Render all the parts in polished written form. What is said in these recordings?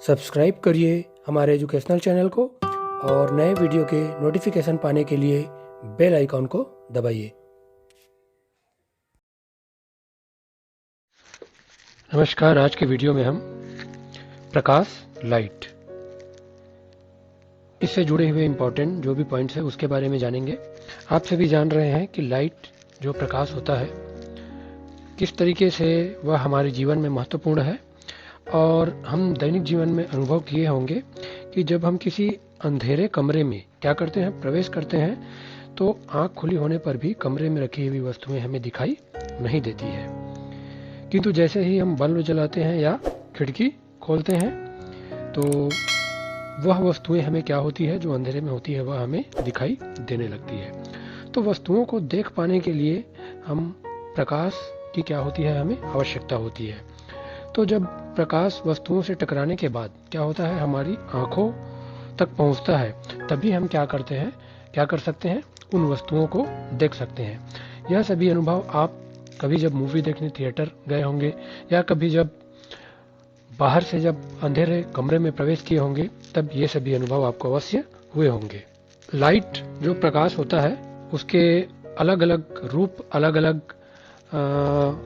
Subscribe करिए हमारे educational channel को और नए वीडियो के नोटिफिकेशन पाने के लिए बेल आइकॉन को दबाइए। नमस्कार, आज के वीडियो में हम प्रकाश लाइट इससे जुड़े हुए इम्पोर्टेंट जो भी पॉइंट्स है उसके बारे में जानेंगे। आप सभी जान रहे हैं कि लाइट जो प्रकाश होता है किस तरीके से वह हमारे जीवन में महत्वपूर्ण है, और हम दैनिक जीवन में अनुभव किए होंगे कि जब हम किसी अंधेरे कमरे में क्या करते हैं, प्रवेश करते हैं, तो आंख खुली होने पर भी कमरे में रखी हुई वस्तुएं हमें दिखाई नहीं देती है, किंतु जैसे ही हम बल्ब जलाते हैं या खिड़की खोलते हैं तो वह वस्तुएं हमें क्या होती है, जो अंधेरे में होती है वह हमें दिखाई देने लगती है। तो वस्तुओं को देख पाने के लिए हम प्रकाश की क्या होती है, हमें आवश्यकता होती है। तो जब प्रकाश वस्तुओं से टकराने के बाद क्या होता है, हमारी आंखों तक पहुंचता है, तभी हम क्या कर सकते हैं, उन वस्तुओं को देख सकते हैं। यह सभी अनुभव आप कभी जब मूवी देखने थिएटर गए होंगे या कभी जब बाहर से जब अंधेरे कमरे में प्रवेश किए होंगे, तब ये सभी अनुभव आपको अवश्य हुए होंगे। लाइट जो प्रकाश होता है उसके अलग अलग रूप अलग अलग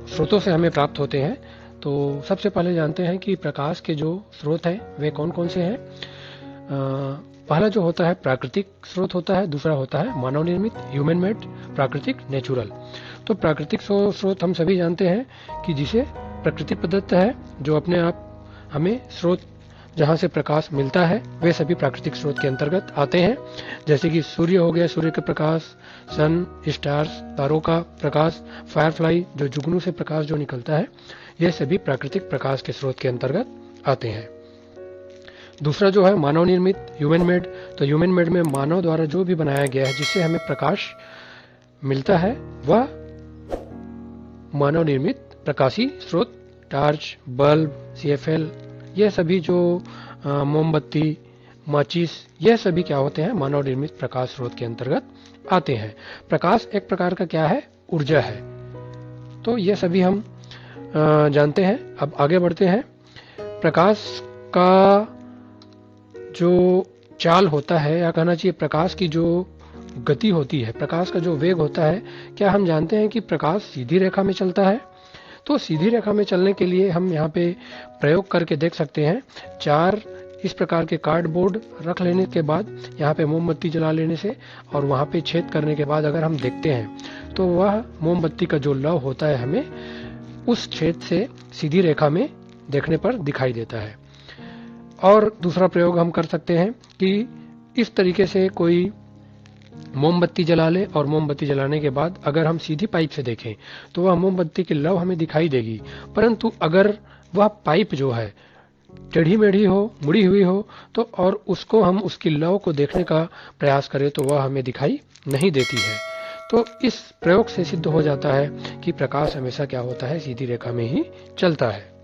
स्रोतों से हमें प्राप्त होते हैं। तो सबसे पहले जानते हैं कि प्रकाश के जो स्रोत हैं वे कौन कौन से हैं। पहला जो होता है प्राकृतिक स्रोत होता है, दूसरा होता है मानव निर्मित ह्यूमन मेड, प्राकृतिक नेचुरल। तो प्राकृतिक स्रोत हम सभी जानते हैं कि जिसे प्रकृति प्रदत्त है, जो अपने आप हमें स्रोत जहाँ से प्रकाश मिलता है वे सभी प्राकृतिक स्रोत के अंतर्गत आते हैं। जैसे कि सूर्य हो गया, सूर्य का प्रकाश, सन, स्टार्स, तारों का प्रकाश, फायरफ्लाई जो जुगनू से प्रकाश जो निकलता है, ये सभी प्राकृतिक प्रकाश के स्रोत के अंतर्गत आते हैं। दूसरा जो है मानव निर्मित ह्यूमन मेड। तो ह्यूमन मेड में मानव द्वारा जो भी बनाया गया है जिससे हमें प्रकाश मिलता है वह मानव निर्मित प्रकाशी स्रोत, टार्च, बल्ब, CFL, यह सभी जो मोमबत्ती, माचिस, यह सभी क्या होते हैं, मानव निर्मित प्रकाश स्रोत के अंतर्गत आते हैं। प्रकाश एक प्रकार का क्या है, ऊर्जा है। तो यह सभी हम जानते हैं। अब आगे बढ़ते हैं। प्रकाश का जो चाल होता है, या कहना चाहिए प्रकाश की जो गति होती है, प्रकाश का जो वेग होता है, क्या हम जानते हैं कि प्रकाश सीधी रेखा में चलता है? तो सीधी रेखा में चलने के लिए हम यहाँ पे प्रयोग करके देख सकते हैं। 4 इस प्रकार के कार्डबोर्ड रख लेने के बाद यहाँ पे मोमबत्ती जला लेने से और वहाँ पे छेद करने के बाद अगर हम देखते हैं तो वह मोमबत्ती का जो लौ होता है हमें उस छेद से सीधी रेखा में देखने पर दिखाई देता है। और दूसरा प्रयोग हम कर सकते हैं कि इस तरीके से कोई मोमबत्ती जला ले और मोमबत्ती जलाने के बाद अगर हम सीधी पाइप से देखें तो वह मोमबत्ती की लौ हमें दिखाई देगी, परंतु अगर वह पाइप जो है टेढ़ी मेढ़ी हो, मुड़ी हुई हो, तो और उसको हम उसकी लौ को देखने का प्रयास करें तो वह हमें दिखाई नहीं देती है। तो इस प्रयोग से सिद्ध हो जाता है कि प्रकाश हमेशा क्या होता है, सीधी रेखा में ही चलता है।